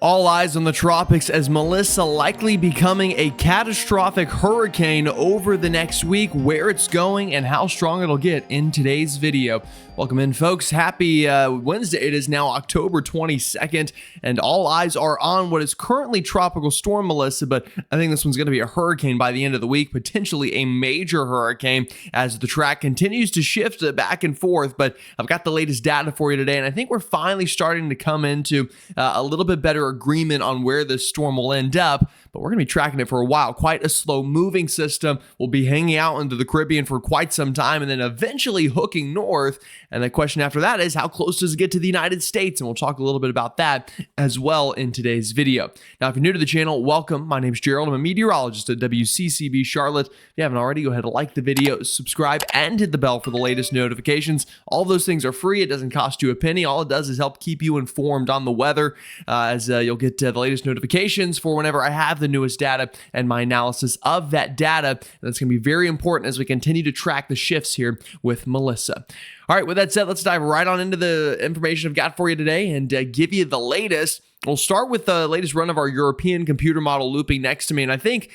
All eyes on the tropics as Melissa likely becoming a catastrophic hurricane over the next week. Where it's going and how strong it'll get in today's video. Welcome in, folks. Happy Wednesday. It is now October 22nd, and all eyes are on what is currently Tropical Storm Melissa, but I think this one's going to be a hurricane by the end of the week, potentially a major hurricane as the track continues to shift back and forth. But I've got the latest data for you today, and I think we're finally starting to come into a little bit better agreement on where this storm will end up. But we're going to be tracking it for a while. Quite a slow moving system. Will be hanging out into the Caribbean for quite some time and then eventually hooking north. And the question after that is, how close does it get to the United States? And we'll talk a little bit about that as well in today's video. Now, if you're new to the channel, welcome. My name's Gerald. I'm a meteorologist at WCCB Charlotte. If you haven't already, go ahead and like the video, subscribe, and hit the bell for the latest notifications. All those things are free. It doesn't cost you a penny. All it does is help keep you informed on the weather as you'll get the latest notifications for whenever I have the newest data and my analysis of that data. And that's going to be very important as we continue to track the shifts here with Melissa. All right, with that said, let's dive right on into the information I've got for you today and give you the latest. We'll start with the latest run of our European computer model looping next to me. And I think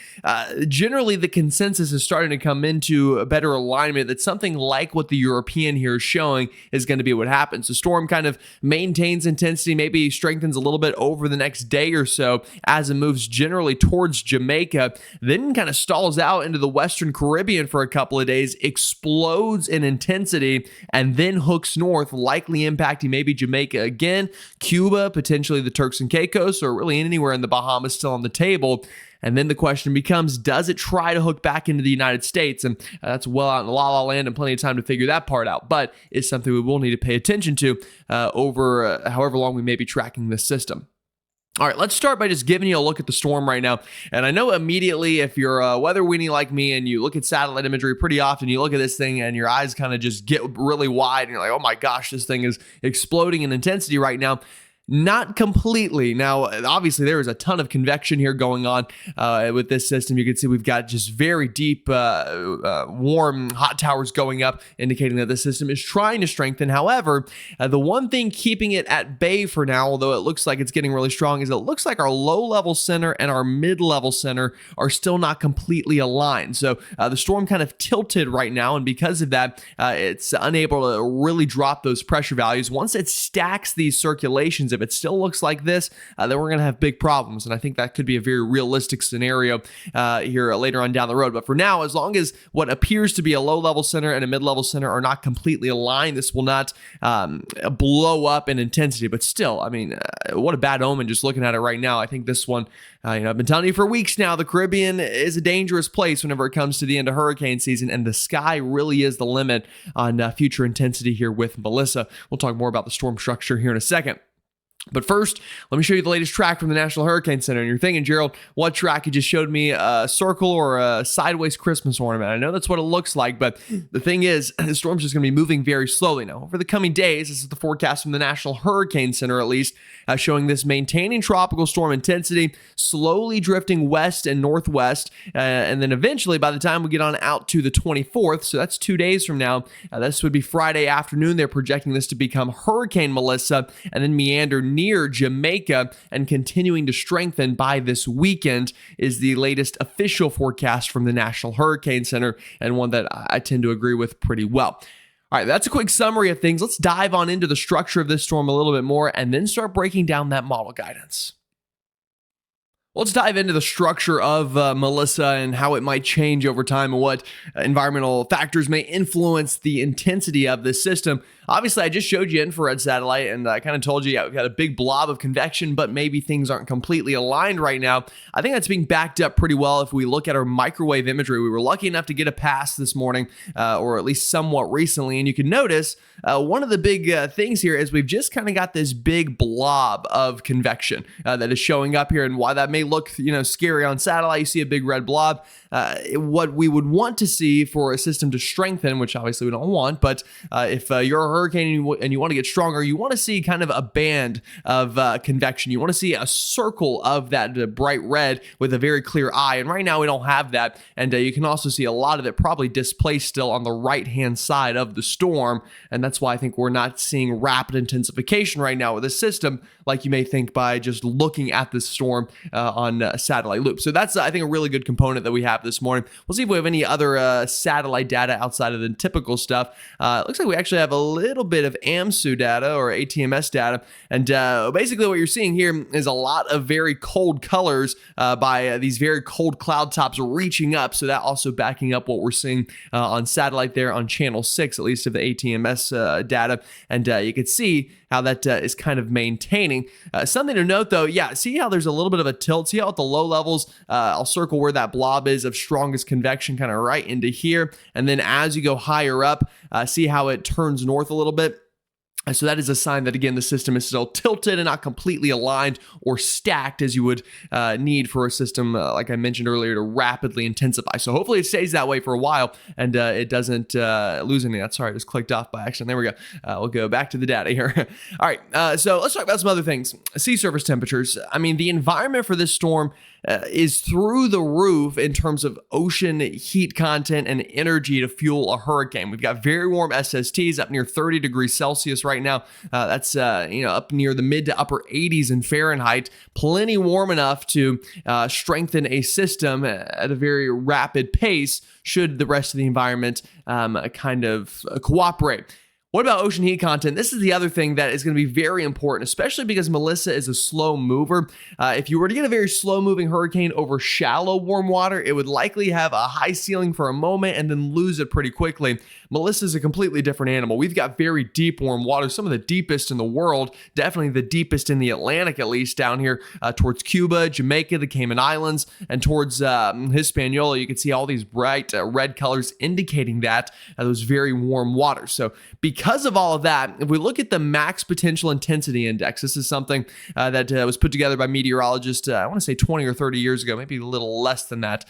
generally the consensus is starting to come into a better alignment that something like what the European here is showing is going to be what happens. The storm kind of maintains intensity, maybe strengthens a little bit over the next day or so as it moves generally towards Jamaica, then kind of stalls out into the Western Caribbean for a couple of days, explodes in intensity, and then hooks north, likely impacting maybe Jamaica again, Cuba, potentially the Turks and Caicos, or really anywhere in the Bahamas still on the table. And then the question becomes, does it try to hook back into the United States? And that's well out in la la land and plenty of time to figure that part out. But it's something we will need to pay attention to over however long we may be tracking this system. All right, let's start by just giving you a look at the storm right now. And I know immediately if you're a weather weenie like me and you look at satellite imagery pretty often, you look at this thing and your eyes kind of just get really wide and you're like, oh my gosh, this thing is exploding in intensity right now. Not completely. Now, obviously, there is a ton of convection here going on with this system. You can see we've got just very deep, warm, hot towers going up, indicating that the system is trying to strengthen. However, the one thing keeping it at bay for now, although it looks like it's getting really strong, is it looks like our low-level center and our mid-level center are still not completely aligned. So the storm kind of tilted right now, and because of that, it's unable to really drop those pressure values. Once it stacks these circulations, if it still looks like this, then we're going to have big problems. And I think that could be a very realistic scenario here later on down the road. But for now, as long as what appears to be a low-level center and a mid-level center are not completely aligned, this will not blow up in intensity. But still, I mean, what a bad omen just looking at it right now. I think this one, I've been telling you for weeks now, the Caribbean is a dangerous place whenever it comes to the end of hurricane season, and the sky really is the limit on future intensity here with Melissa. We'll talk more about the storm structure here in a second. But first, let me show you the latest track from the National Hurricane Center. And you're thinking, Gerald, what track? You just showed me a circle or a sideways Christmas ornament. I know that's what it looks like, but the thing is, the storm's just going to be moving very slowly now. Over the coming days, this is the forecast from the National Hurricane Center, at least, showing this maintaining tropical storm intensity, slowly drifting west and northwest, and then eventually, by the time we get on out to the 24th, so that's 2 days from now, this would be Friday afternoon, they're projecting this to become Hurricane Melissa, and then meander near Jamaica and continuing to strengthen by this weekend is the latest official forecast from the National Hurricane Center, and one that I tend to agree with pretty well. All right, that's a quick summary of things. Let's dive on into the structure of this storm a little bit more and then start breaking down that model guidance. Let's dive into the structure of Melissa and how it might change over time and what environmental factors may influence the intensity of this system. Obviously, I just showed you infrared satellite, and I kind of told you, we've got a big blob of convection, but maybe things aren't completely aligned right now. I think that's being backed up pretty well if we look at our microwave imagery. We were lucky enough to get a pass this morning, or at least somewhat recently, and you can notice one of the big things here is we've just kind of got this big blob of convection that is showing up here, and why that may look, scary on satellite. You see a big red blob. What we would want to see for a system to strengthen, which obviously we don't want, but if you're a hurricane and you want to get stronger, you want to see kind of a band of convection. You want to see a circle of that bright red with a very clear eye. And right now we don't have that. And you can also see a lot of it probably displaced still on the right-hand side of the storm. And that's why I think we're not seeing rapid intensification right now with the system like you may think by just looking at the storm on satellite loop. So that's, I think, a really good component that we have this morning. We'll see if we have any other satellite data outside of the typical stuff. It looks like we actually have a little bit of AMSU data or ATMS data. And basically what you're seeing here is a lot of very cold colors by these very cold cloud tops reaching up. So that also backing up what we're seeing on satellite there on channel 6, at least of the ATMS data. And you can see how that is kind of maintaining. Something to note though, see how there's a little bit of a tilt. See how at the low levels, I'll circle where that blob is of strongest convection kind of right into here. And then as you go higher up, see how it turns north a little bit. So that is a sign that, again, the system is still tilted and not completely aligned or stacked as you would need for a system, like I mentioned earlier, to rapidly intensify. So hopefully it stays that way for a while and it doesn't lose any of that. Sorry, I just clicked off by accident. There we go. We'll go back to the data here. All right, so let's talk about some other things. Sea surface temperatures. I mean, the environment for this storm is through the roof in terms of ocean heat content and energy to fuel a hurricane. We've got very warm SSTs up near 30 degrees Celsius right now. That's up near the mid to upper 80s in Fahrenheit. Plenty warm enough to strengthen a system at a very rapid pace should the rest of the environment kind of cooperate. What about ocean heat content? This is the other thing that is going to be very important, especially because Melissa is a slow mover. If you were to get a very slow moving hurricane over shallow warm water, it would likely have a high ceiling for a moment and then lose it pretty quickly. Melissa is a completely different animal. We've got very deep warm water, some of the deepest in the world, definitely the deepest in the Atlantic, at least down here towards Cuba, Jamaica, the Cayman Islands, and towards Hispaniola. You can see all these bright red colors indicating that those very warm waters. So because of all of that, if we look at the max potential intensity index, this is something that was put together by meteorologists, I want to say 20 or 30 years ago, maybe a little less than that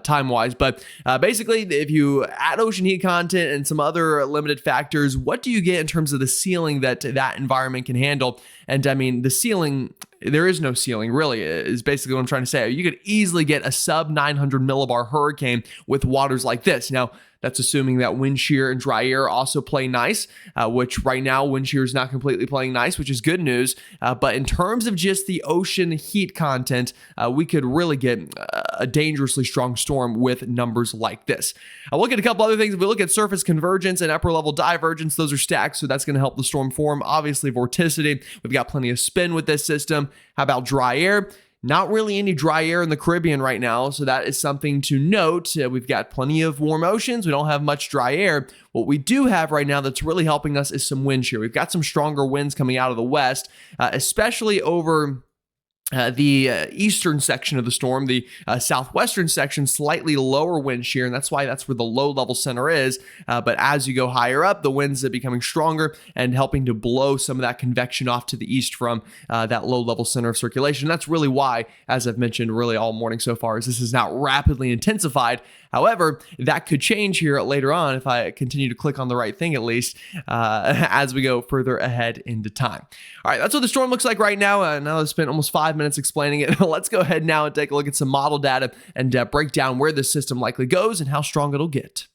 time-wise. But basically, if you add ocean heat content and some other limited factors, what do you get in terms of the ceiling that that environment can handle? And I mean, the ceiling, there is no ceiling really, is basically what I'm trying to say. You could easily get a sub 900 millibar hurricane with waters like this. Now, that's assuming that wind shear and dry air also play nice, which right now wind shear is not completely playing nice, which is good news. But in terms of just the ocean heat content, we could really get a dangerously strong storm with numbers like this. I'll look at a couple other things. If we look at surface convergence and upper level divergence, those are stacked, so that's going to help the storm form. Obviously, vorticity, we've got plenty of spin with this system. How about dry air? Not really any dry air in the Caribbean right now, so that is something to note. We've got plenty of warm oceans. We don't have much dry air. What we do have right now that's really helping us is some wind shear. We've got some stronger winds coming out of the west, especially over the eastern section of the storm. The southwestern section, slightly lower wind shear, and that's why that's where the low level center is. But as you go higher up, the winds are becoming stronger and helping to blow some of that convection off to the east from that low level center of circulation. That's really why, as I've mentioned really all morning so far, is this is not rapidly intensified. However, that could change here later on if I continue to click on the right thing, at least, as we go further ahead into time. All right, that's what the storm looks like right now. Now I've spent almost 5 minutes explaining it. Let's go ahead now and take a look at some model data and break down where this system likely goes and how strong it'll get.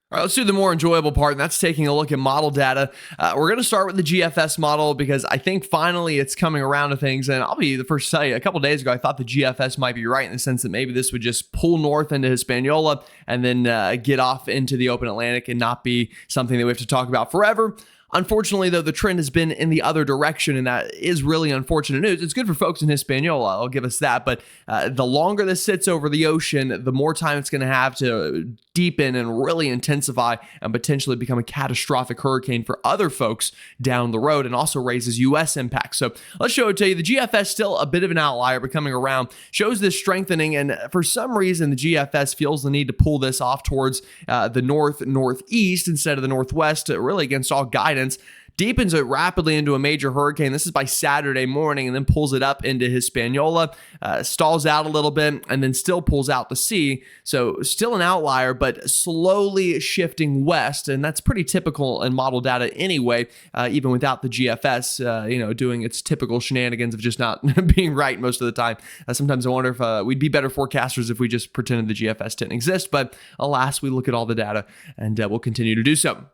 All right, let's do the more enjoyable part, and that's taking a look at model data. We're going to start with the GFS model because I think finally it's coming around to things, and I'll be the first to tell you, a couple days ago, I thought the GFS might be right in the sense that maybe this would just pull north into Hispaniola and then get off into the open Atlantic and not be something that we have to talk about forever. Unfortunately, though, the trend has been in the other direction, and that is really unfortunate news. It's good for folks in Hispaniola, I'll give us that, but the longer this sits over the ocean, the more time it's going to have to deepen and really intensify and potentially become a catastrophic hurricane for other folks down the road, and also raises U.S. impact. So let's show it to you. The GFS still a bit of an outlier, but coming around shows this strengthening, and for some reason, the GFS feels the need to pull this off towards the northeast instead of the northwest, really against all guidance. deepens it rapidly into a major hurricane. This is by Saturday morning, and then pulls it up into Hispaniola, stalls out a little bit, and then still pulls out to sea. So still an outlier, but slowly shifting west, and that's pretty typical in model data anyway, even without the GFS, doing its typical shenanigans of just not being right most of the time. Sometimes I wonder if we'd be better forecasters if we just pretended the GFS didn't exist, but alas, we look at all the data, and we'll continue to do so.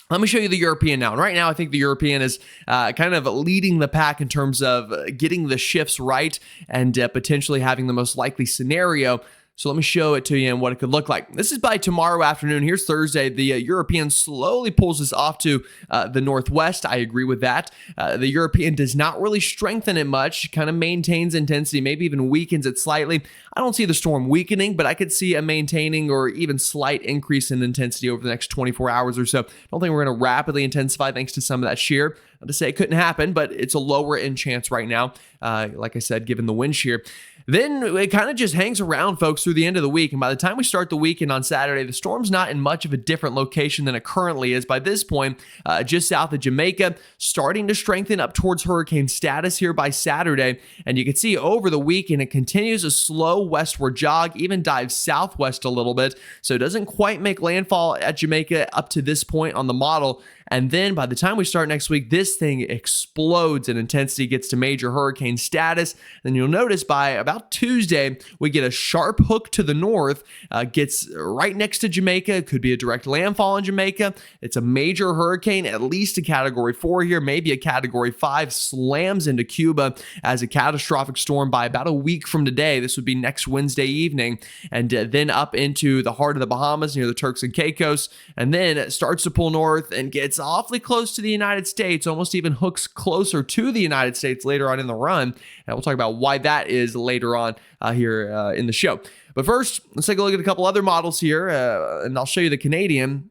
Let me show you the European now. And right now, I think the European is kind of leading the pack in terms of getting the shifts right and potentially having the most likely scenario. So let me show it to you and what it could look like. This is by tomorrow afternoon. Here's Thursday. The European slowly pulls us off to the northwest. I agree with that. The European does not really strengthen it much, kind of maintains intensity, maybe even weakens it slightly. I don't see the storm weakening, but I could see a maintaining or even slight increase in intensity over the next 24 hours or so. I don't think we're going to rapidly intensify thanks to some of that shear. Not to say it couldn't happen, but it's a lower end chance right now, like I said, given the wind shear. Then it kind of just hangs around, folks, through the end of the week. And by the time we start the weekend on Saturday, the storm's not in much of a different location than it currently is. By this point, just south of Jamaica, starting to strengthen up towards hurricane status here by Saturday. And you can see over the weekend, it continues a slow westward jog, even dives southwest a little bit. So it doesn't quite make landfall at Jamaica up to this point on the model. And then by the time we start next week, this thing explodes in intensity, gets to major hurricane status. Then you'll notice by about Tuesday, we get a sharp hook to the north, gets right next to Jamaica. It could be a direct landfall in Jamaica. It's a major hurricane, at least a category 4 here, maybe a category 5, slams into Cuba as a catastrophic storm by about a week from today. This would be next Wednesday evening. And then up into the heart of the Bahamas near the Turks and Caicos. And then it starts to pull north and gets awfully close to the United States, almost even hooks closer to the United States later on in the run. And we'll talk about why that is later on here in the show. But first, let's take a look at a couple other models here, and I'll show you the Canadian.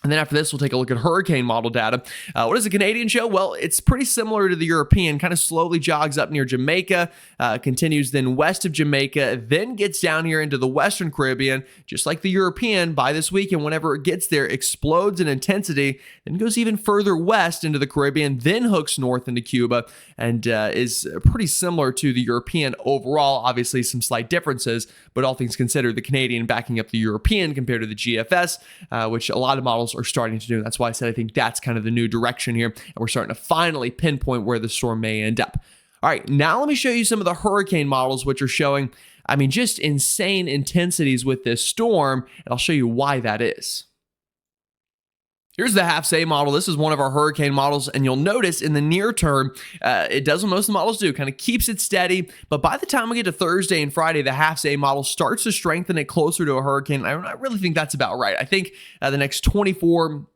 And then after this, we'll take a look at hurricane model data. What does the Canadian show? Well, it's pretty similar to the European, kind of slowly jogs up near Jamaica, continues then west of Jamaica, then gets down here into the Western Caribbean, just like the European. By this weekend, whenever it gets there, explodes in intensity, then goes even further west into the Caribbean, then hooks north into Cuba, and is pretty similar to the European overall. Obviously, some slight differences, but all things considered, the Canadian backing up the European compared to the GFS, which a lot of models are starting to do. That's why I said I think that's kind of the new direction here, and we're starting to finally pinpoint where the storm may end up. All right, now let me show you some of the hurricane models, which are showing, just insane intensities with this storm, and I'll show you why that is. Here's the half-say model. This is one of our hurricane models, and you'll notice in the near term, it does what most of the models do, kind of keeps it steady, but by the time we get to Thursday and Friday, the half-say model starts to strengthen it closer to a hurricane. I really think that's about right. I think the next 24,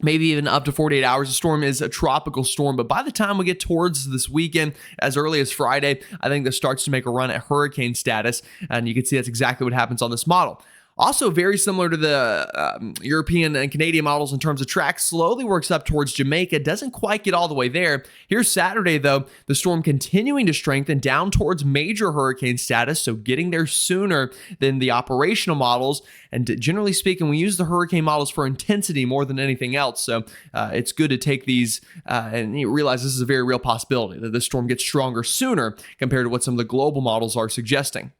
maybe even up to 48 hours, the storm is a tropical storm, but by the time we get towards this weekend, as early as Friday, I think this starts to make a run at hurricane status, and you can see that's exactly what happens on this model. Also very similar to the European and Canadian models in terms of track, slowly works up towards Jamaica, doesn't quite get all the way there. Here's Saturday though, the storm continuing to strengthen down towards major hurricane status, so getting there sooner than the operational models. And generally speaking, we use the hurricane models for intensity more than anything else, so it's good to take these and you realize this is a very real possibility that the storm gets stronger sooner compared to what some of the global models are suggesting.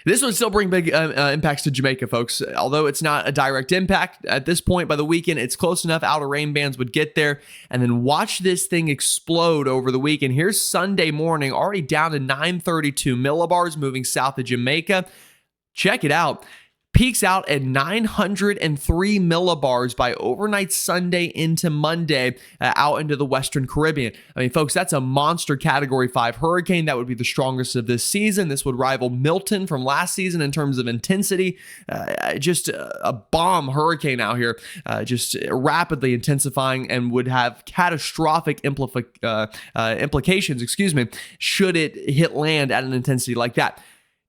This one still bring big impacts to Jamaica, folks. Although it's not a direct impact at this point, by the weekend, it's close enough outer rain bands would get there. And then watch this thing explode over the weekend. Here's Sunday morning, already down to 932 millibars, moving south of Jamaica. Check it out. Peaks out at 903 millibars by overnight Sunday into Monday out into the Western Caribbean. Folks, that's a monster Category 5 hurricane. That would be the strongest of this season. This would rival Milton from last season in terms of intensity. Just a bomb hurricane out here, just rapidly intensifying, and would have catastrophic implications, should it hit land at an intensity like that.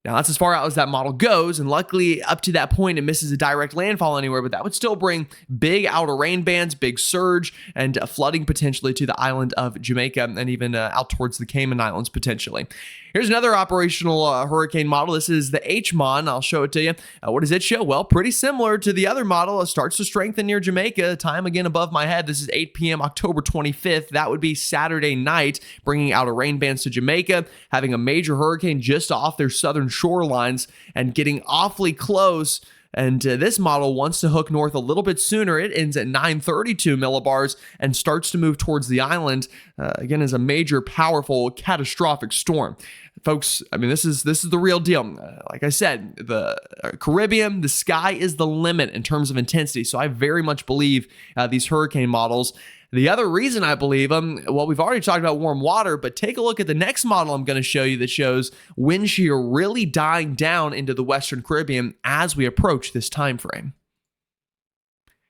Now, that's as far out as that model goes, and luckily, up to that point, it misses a direct landfall anywhere, but that would still bring big outer rain bands, big surge, and flooding potentially to the island of Jamaica and even out towards the Cayman Islands potentially. Here's another operational hurricane model. This is the HMON. I'll show it to you. What does it show? Well, pretty similar to the other model. It starts to strengthen near Jamaica. Time again above my head. This is 8 p.m. October 25th. That would be Saturday night, bringing outer rain bands to Jamaica, having a major hurricane just off their southern shorelines and getting awfully close. And this model wants to hook north a little bit sooner. It ends at 932 millibars and starts to move towards the island, again, as a major, powerful, catastrophic storm. Folks, I mean, this is the real deal. Like I said, the Caribbean, the sky is the limit in terms of intensity. So I very much believe these hurricane models. The other reason I believe them, well, we've already talked about warm water, but take a look at the next model I'm going to show you that shows wind shear really dying down into the Western Caribbean as we approach this time frame.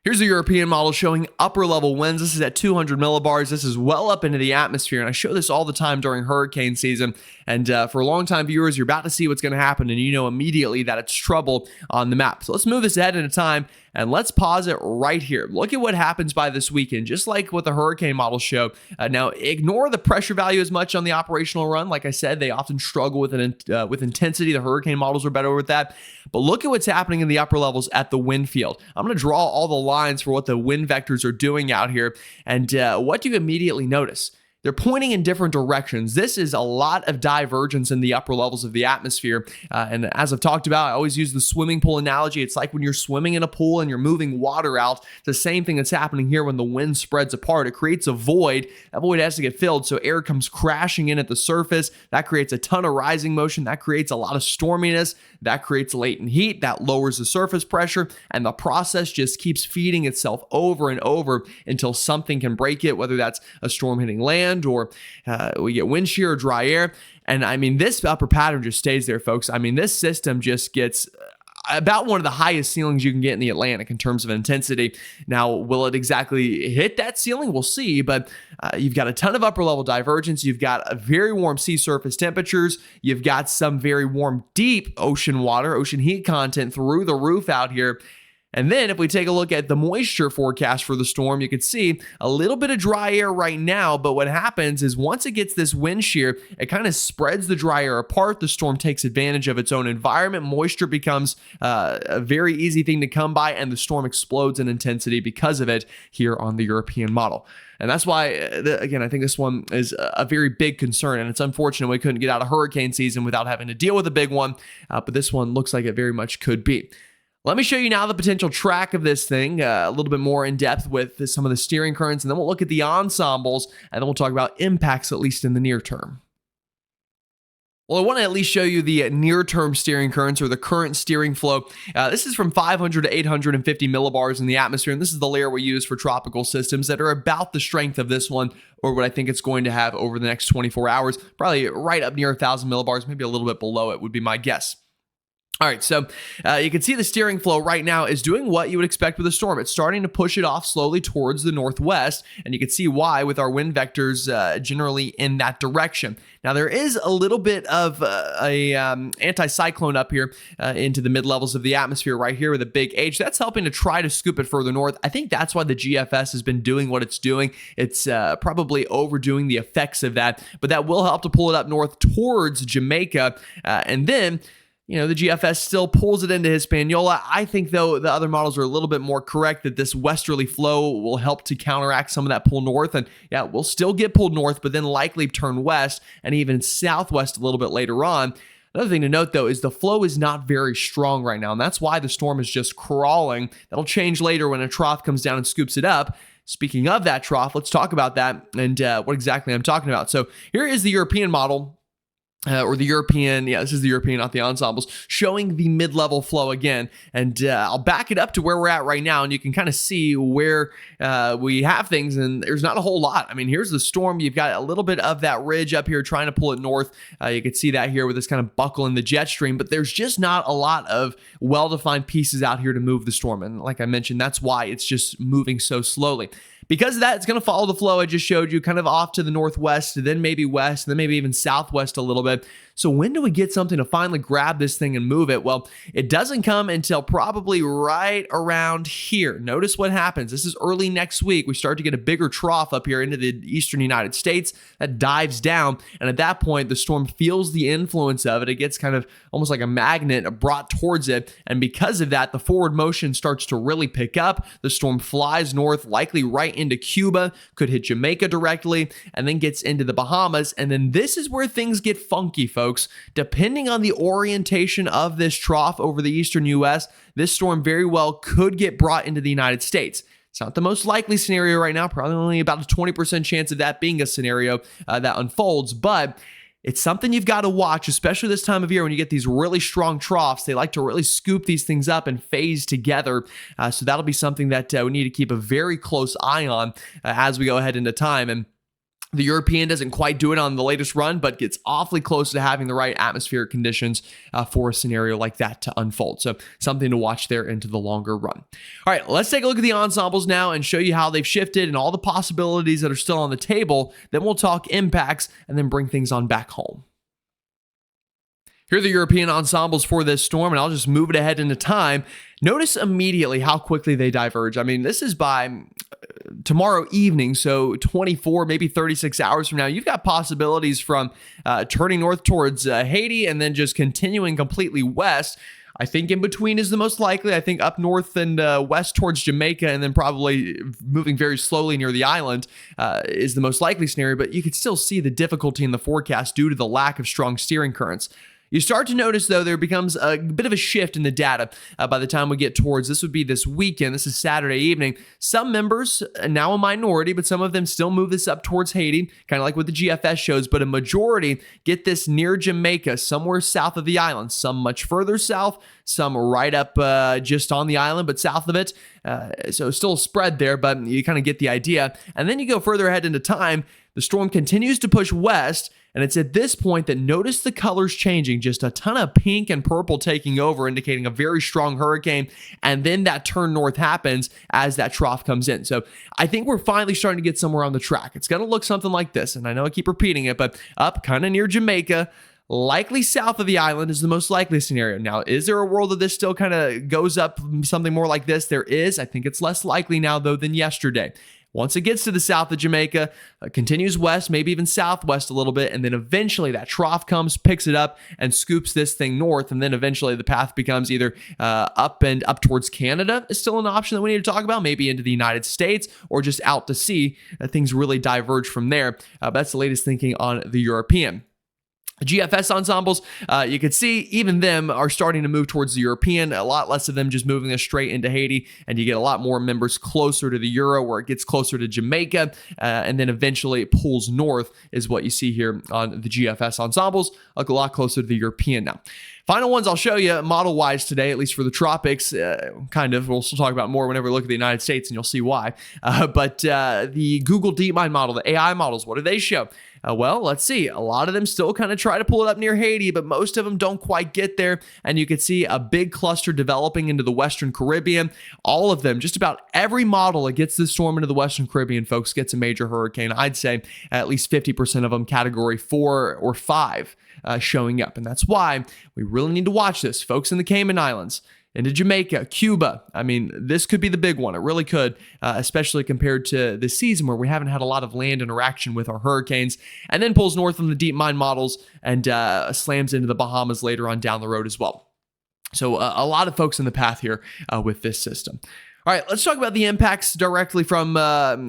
Here's a European model showing upper level winds. This is at 200 millibars. This is well up into the atmosphere, and I show this all the time during hurricane season. And for long-time viewers, you're about to see what's going to happen, and you know immediately that it's trouble on the map. So let's move this ahead in a time, and let's pause it right here. Look at what happens by this weekend, just like what the hurricane models show. Now, ignore the pressure value as much on the operational run. Like I said, they often struggle with intensity. The hurricane models are better with that. But look at what's happening in the upper levels at the wind field. I'm going to draw all the lines for what the wind vectors are doing out here. And what do you immediately notice? They're pointing in different directions. This is a lot of divergence in the upper levels of the atmosphere. And as I've talked about, I always use the swimming pool analogy. It's like when you're swimming in a pool and you're moving water out. It's the same thing that's happening here when the wind spreads apart. It creates a void. That void has to get filled, so air comes crashing in at the surface. That creates a ton of rising motion. That creates a lot of storminess. That creates latent heat. That lowers the surface pressure. And the process just keeps feeding itself over and over until something can break it, whether that's a storm hitting land, or we get wind shear or dry air. And I mean, this upper pattern just stays there, folks. I mean, this system just gets about one of the highest ceilings you can get in the Atlantic in terms of intensity. Now, will it exactly hit that ceiling? We'll see, but you've got a ton of upper level divergence. You've got a very warm sea surface temperatures. You've got some very warm, deep ocean water, ocean heat content through the roof out here. And then if we take a look at the moisture forecast for the storm, you can see a little bit of dry air right now, but what happens is once it gets this wind shear, it kind of spreads the dry air apart. The storm takes advantage of its own environment. Moisture becomes a very easy thing to come by, and the storm explodes in intensity because of it here on the European model. And that's why, again, I think this one is a very big concern, and it's unfortunate we couldn't get out of hurricane season without having to deal with a big one, but this one looks like it very much could be. Let me show you now the potential track of this thing a little bit more in depth with some of the steering currents, and then we'll look at the ensembles, and then we'll talk about impacts, at least in the near term. Well, I want to at least show you the near-term steering currents, or the current steering flow. This is from 500 to 850 millibars in the atmosphere, and this is the layer we use for tropical systems that are about the strength of this one, or what I think it's going to have over the next 24 hours. Probably right up near 1,000 millibars, maybe a little bit below it would be my guess. All right, so you can see the steering flow right now is doing what you would expect with a storm. It's starting to push it off slowly towards the northwest, and you can see why with our wind vectors generally in that direction. Now, there is a little bit of a anticyclone up here into the mid-levels of the atmosphere right here with a big H. That's helping to try to scoop it further north. I think that's why the GFS has been doing what it's doing. It's probably overdoing the effects of that, but that will help to pull it up north towards Jamaica, and then the GFS still pulls it into Hispaniola. I think, though, the other models are a little bit more correct that this westerly flow will help to counteract some of that pull north. And yeah, we'll still get pulled north, but then likely turn west and even southwest a little bit later on. Another thing to note, though, is the flow is not very strong right now, and that's why the storm is just crawling. That'll change later when a trough comes down and scoops it up. Speaking of that trough, let's talk about that and what exactly I'm talking about. So here is the European model. Or the European, this is the European, not the ensembles, showing the mid-level flow again. And I'll back it up to where we're at right now, and you can kind of see where we have things, and there's not a whole lot. I mean, here's the storm. You've got a little bit of that ridge up here trying to pull it north. You can see that here with this kind of buckle in the jet stream, but there's just not a lot of well-defined pieces out here to move the storm. And like I mentioned, that's why it's just moving so slowly. because of that, it's going to follow the flow I just showed you, kind of off to the northwest, then maybe west, then maybe even southwest a little bit. So when do we get something to finally grab this thing and move it? Well, it doesn't come until probably right around here. Notice what happens. This is early next week. We start to get a bigger trough up here into the eastern United States that dives down. And at that point, the storm feels the influence of it. It gets kind of almost like a magnet brought towards it. And because of that, the forward motion starts to really pick up. The storm flies north, likely right into Cuba, could hit Jamaica directly, and then gets into the Bahamas. And then this is where things get funky, folks. Depending on the orientation of this trough over the eastern U.S., this storm very well could get brought into the United States. It's not the most likely scenario right now, probably only about a 20% chance of that being a scenario that unfolds, but it's something you've got to watch, especially this time of year when you get these really strong troughs. They like to really scoop these things up and phase together. So that'll be something that we need to keep a very close eye on as we go ahead into time. And the European doesn't quite do it on the latest run, but gets awfully close to having the right atmospheric conditions for a scenario like that to unfold. So something to watch there into the longer run. All right, let's take a look at the ensembles now and show you how they've shifted and all the possibilities that are still on the table. Then we'll talk impacts and then bring things on back home. Here are the European ensembles for this storm, and I'll just move it ahead into time. Notice immediately how quickly they diverge. I mean, this is by tomorrow evening, so 24, maybe 36 hours from now. You've got possibilities from turning north towards Haiti and then just continuing completely west. I think in between is the most likely. I think up north and west towards Jamaica and then probably moving very slowly near the island is the most likely scenario, but you could still see the difficulty in the forecast due to the lack of strong steering currents. You start to notice, though, there becomes a bit of a shift in the data by the time we get towards, this would be this weekend, this is Saturday evening. Some members, now a minority, but some of them still move this up towards Haiti, kind of like what the GFS shows, but a majority get this near Jamaica, somewhere south of the island, some much further south, some right up just on the island, but south of it. So still spread there, but you kind of get the idea. And then you go further ahead into time, the storm continues to push west, and it's at this point that notice the colors changing, just a ton of pink and purple taking over, indicating a very strong hurricane, and then that turn north happens as that trough comes in. So I think we're finally starting to get somewhere on the track. It's going to look something like this, and I know I keep repeating it, but up kind of near Jamaica, likely south of the island is the most likely scenario. Now, is there a world that this still kind of goes up something more like this? There is. I think it's less likely now, though, than yesterday. Once it gets to the south of Jamaica, continues west, maybe even southwest a little bit, and then eventually that trough comes, picks it up, and scoops this thing north, and then eventually the path becomes either up towards Canada is still an option that we need to talk about, maybe into the United States, or just out to sea. Things really diverge from there. But that's the latest thinking on the European. GFS ensembles, you can see even them are starting to move towards the European, a lot less of them just moving us straight into Haiti, and you get a lot more members closer to the Euro where it gets closer to Jamaica, and then eventually it pulls north is what you see here on the GFS ensembles, a lot closer to the European now. Final ones I'll show you model-wise today, at least for the tropics, kind of. We'll still talk about more whenever we look at the United States, and you'll see why. But the Google DeepMind model, the AI models, what do they show? Well, let's see. A lot of them still kind of try to pull it up near Haiti, but most of them don't quite get there. And you can see a big cluster developing into the Western Caribbean. All of them, just about every model that gets this storm into the Western Caribbean, folks, gets a major hurricane. I'd say at least 50% of them category 4 or 5 showing up. And that's why we really need to watch this. Folks in the Cayman Islands, into Jamaica, Cuba. I mean, this could be the big one. It really could, especially compared to this season where we haven't had a lot of land interaction with our hurricanes, and then pulls north from the DeepMind models and slams into the Bahamas later on down the road as well. So a lot of folks in the path here with this system. All right, let's talk about the impacts directly from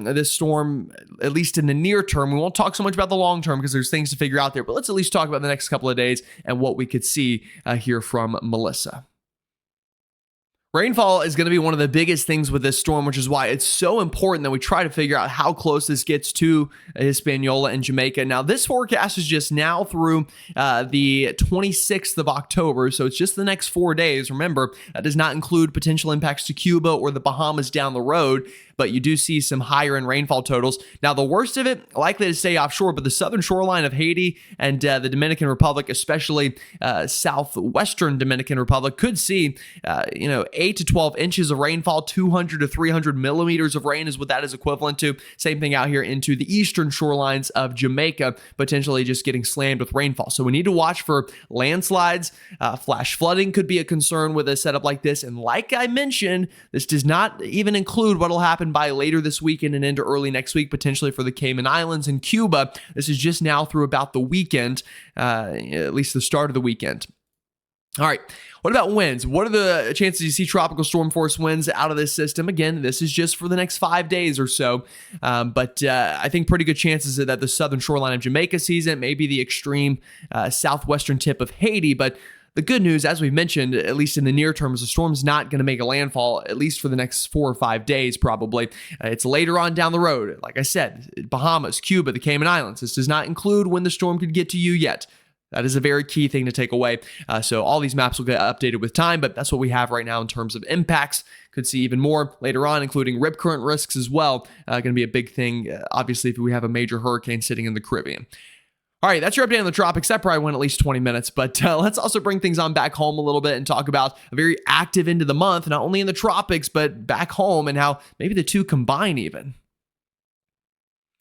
this storm, at least in the near term. We won't talk so much about the long term because there's things to figure out there, but let's at least talk about the next couple of days and what we could see here from Melissa. Rainfall is going to be one of the biggest things with this storm, which is why it's so important that we try to figure out how close this gets to Hispaniola and Jamaica. Now, this forecast is just now through the 26th of October, so it's just the next 4 days. Remember, that does not include potential impacts to Cuba or the Bahamas down the road. but you do see some higher end rainfall totals. Now, the worst of it likely to stay offshore, but the southern shoreline of Haiti and the Dominican Republic, especially southwestern Dominican Republic, could see 8 to 12 inches of rainfall. 200 to 300 millimeters of rain is what that is equivalent to. Same thing out here into the eastern shorelines of Jamaica, potentially just getting slammed with rainfall. So we need to watch for landslides. Flash flooding could be a concern with a setup like this. And like I mentioned, this does not even include what will happen by later this weekend and into early next week, potentially for the Cayman Islands and Cuba. This is just now through about the weekend, at least the start of the weekend. All right, what about winds? What are the chances you see tropical storm force winds out of this system? Again, this is just for the next 5 days or so, but I think pretty good chances that the southern shoreline of Jamaica sees it, maybe the extreme southwestern tip of Haiti. But the good news, as we've mentioned, at least in the near term, is the storm's not going to make a landfall, at least for the next 4 or 5 days, probably. It's later on down the road. Like I said, Bahamas, Cuba, the Cayman Islands. This does not include when the storm could get to you yet. That is a very key thing to take away. So all these maps will get updated with time, but that's what we have right now in terms of impacts. Could see even more later on, including rip current risks as well. Going to be a big thing, obviously, if we have a major hurricane sitting in the Caribbean. All right, that's your update on the tropics. That probably went at least 20 minutes, but let's also bring things on back home a little bit and talk about a very active end of the month, not only in the tropics, but back home, and how maybe the two combine even.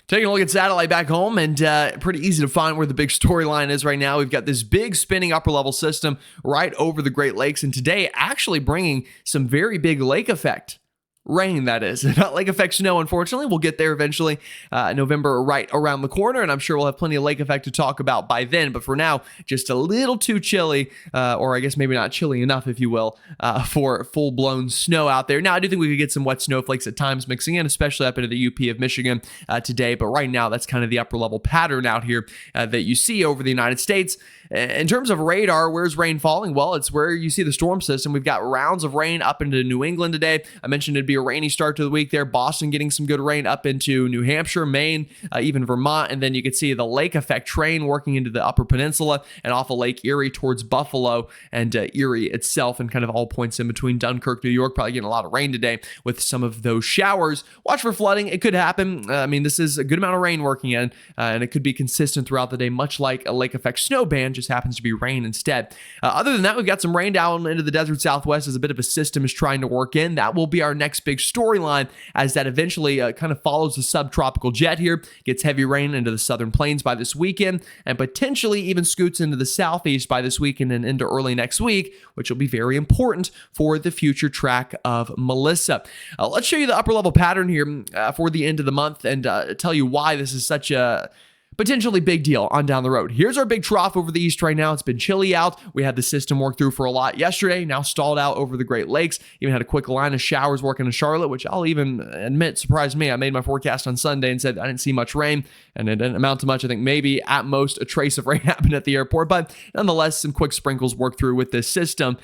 Taking a look at satellite back home, and pretty easy to find where the big storyline is right now. We've got this big spinning upper level system right over the Great Lakes, and today actually bringing some very big lake effect rain, that is. Not lake effect snow, unfortunately. We'll get there eventually. November right around the corner, and I'm sure we'll have plenty of lake effect to talk about by then. But for now, just a little too chilly, or I guess maybe not chilly enough, if you will, for full-blown snow out there. Now, I do think we could get some wet snowflakes at times mixing in, especially up into the UP of Michigan today. But right now, that's kind of the upper-level pattern out here that you see over the United States. In terms of radar, where's rain falling? Well, it's where you see the storm system. We've got rounds of rain up into New England today. I mentioned it'd be a rainy start to the week there. Boston getting some good rain up into New Hampshire, Maine, even Vermont. And then you can see the lake effect train working into the upper peninsula and off of Lake Erie towards Buffalo and Erie itself, and kind of all points in between. Dunkirk, New York, probably getting a lot of rain today with some of those showers. Watch for flooding. It could happen. I mean, this is a good amount of rain working in, and it could be consistent throughout the day, much like a lake effect snow band, just happens to be rain instead. Other than that, we've got some rain down into the desert southwest as a bit of a system is trying to work in. That will be our next big storyline, as that eventually kind of follows the subtropical jet here, gets heavy rain into the southern plains by this weekend, and potentially even scoots into the southeast by this weekend and into early next week, which will be very important for the future track of Melissa. Let's show you the upper level pattern here for the end of the month, and tell you why this is such a potentially big deal on down the road. Here's our big trough over the east right now. It's been chilly out. We had the system work through for a lot yesterday, now stalled out over the Great Lakes. Even had a quick line of showers working in Charlotte, which I'll even admit surprised me. I made my forecast on Sunday and said I didn't see much rain, and it didn't amount to much. I think maybe at most a trace of rain happened at the airport, but nonetheless, some quick sprinkles worked through with this system.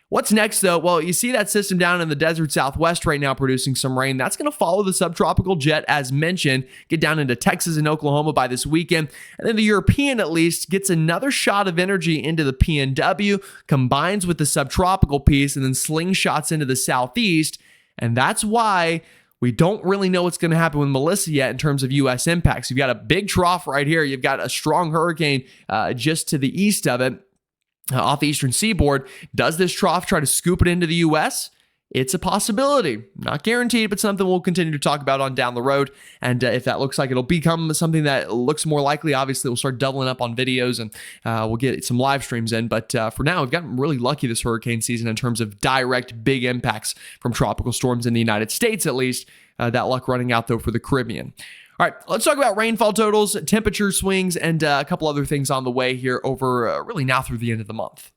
What's next, though? Well, you see that system down in the desert southwest right now producing some rain. That's going to follow the subtropical jet, as mentioned, get down into Texas and Oklahoma by this weekend. And then the European, at least, gets another shot of energy into the PNW, combines with the subtropical piece, and then slingshots into the southeast. And that's why we don't really know what's going to happen with Melissa yet in terms of U.S. impacts. You've got a big trough right here. You've got a strong hurricane just to the east of it. Off the eastern seaboard. Does this trough try to scoop it into the U.S.? It's a possibility. Not guaranteed, but something we'll continue to talk about on down the road. And if that looks like it'll become something that looks more likely, obviously we'll start doubling up on videos, and we'll get some live streams in. But for now, we've gotten really lucky this hurricane season in terms of direct big impacts from tropical storms in the United States, at least. That luck running out, though, for the Caribbean. All right, let's talk about rainfall totals, temperature swings, and a couple other things on the way here over really now through the end of the month.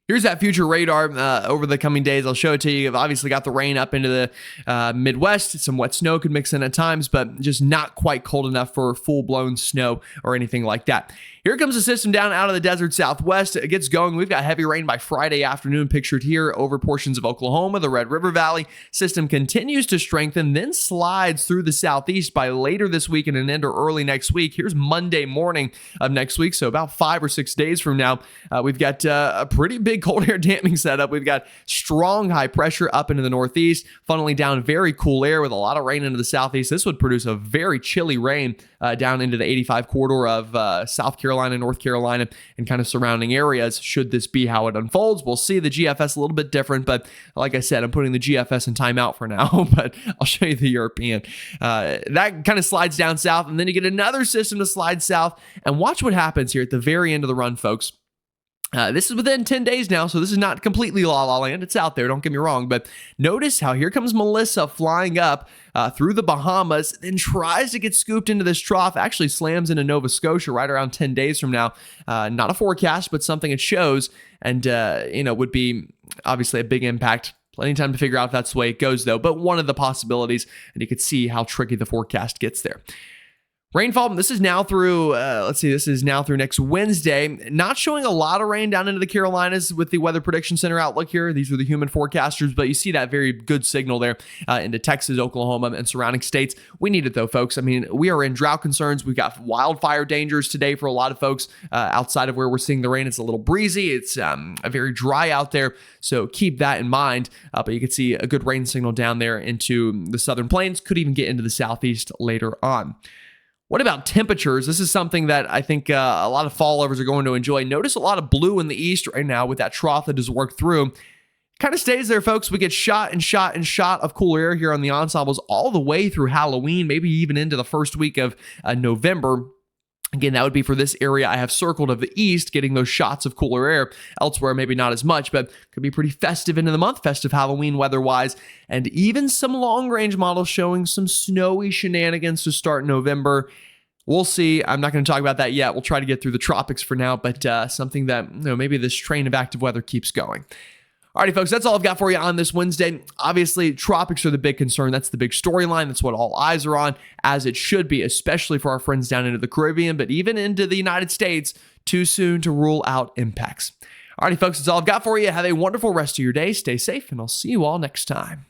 Here's that future radar over the coming days. I'll show it to you. I've obviously got the rain up into the Midwest. Some wet snow could mix in at times, but just not quite cold enough for full-blown snow or anything like that. Here comes the system down out of the desert southwest. It gets going. We've got heavy rain by Friday afternoon pictured here over portions of Oklahoma, the Red River Valley. System continues to strengthen, then slides through the southeast by later this week and into early next week. Here's Monday morning of next week, so about 5 or 6 days from now. We've got a pretty big big cold air damping setup. We've got strong high pressure up into the northeast, funneling down very cool air with a lot of rain into the southeast. This would produce a very chilly rain down into the 85 corridor of South Carolina, North Carolina, and kind of surrounding areas. Should this be how it unfolds, we'll see. The GFS a little bit different, but like I said, I'm putting the GFS in timeout for now, but I'll show you the European. That kind of slides down south, and then you get another system to slide south, and watch what happens here at the very end of the run, folks. This is within 10 days now, so this is not completely la-la land. It's out there, don't get me wrong, but notice how here comes Melissa flying up through the Bahamas, then tries to get scooped into this trough, actually slams into Nova Scotia right around 10 days from now. Not a forecast, but something it shows, and would be obviously a big impact. Plenty of time to figure out if that's the way it goes, though, but one of the possibilities, and you could see how tricky the forecast gets there. Rainfall, this is now through, this is now through next Wednesday. Not showing a lot of rain down into the Carolinas with the Weather Prediction Center outlook here. These are the human forecasters, but you see that very good signal there into Texas, Oklahoma, and surrounding states. We need it, though, folks. I mean, we are in drought concerns. We've got wildfire dangers today for a lot of folks outside of where we're seeing the rain. It's a little breezy. It's very dry out there, so keep that in mind. But you can see a good rain signal down there into the southern plains. Could even get into the southeast later on. What about temperatures? This is something that I think a lot of fall lovers are going to enjoy. Notice a lot of blue in the east right now with that trough that has worked through. Kind of stays there, folks. We get shot and shot and shot of cooler air here on the ensembles all the way through Halloween, maybe even into the first week of November. Again, that would be for this area I have circled of the east, getting those shots of cooler air. Elsewhere, maybe not as much, but could be pretty festive into the month, festive Halloween weather-wise, and even some long-range models showing some snowy shenanigans to start November. We'll see. I'm not going to talk about that yet. We'll try to get through the tropics for now, but something that, maybe this train of active weather keeps going. Alrighty, folks, that's all I've got for you on this Wednesday. Obviously, tropics are the big concern. That's the big storyline. That's what all eyes are on, as it should be, especially for our friends down into the Caribbean, but even into the United States, too soon to rule out impacts. Alrighty, folks, that's all I've got for you. Have a wonderful rest of your day. Stay safe, and I'll see you all next time.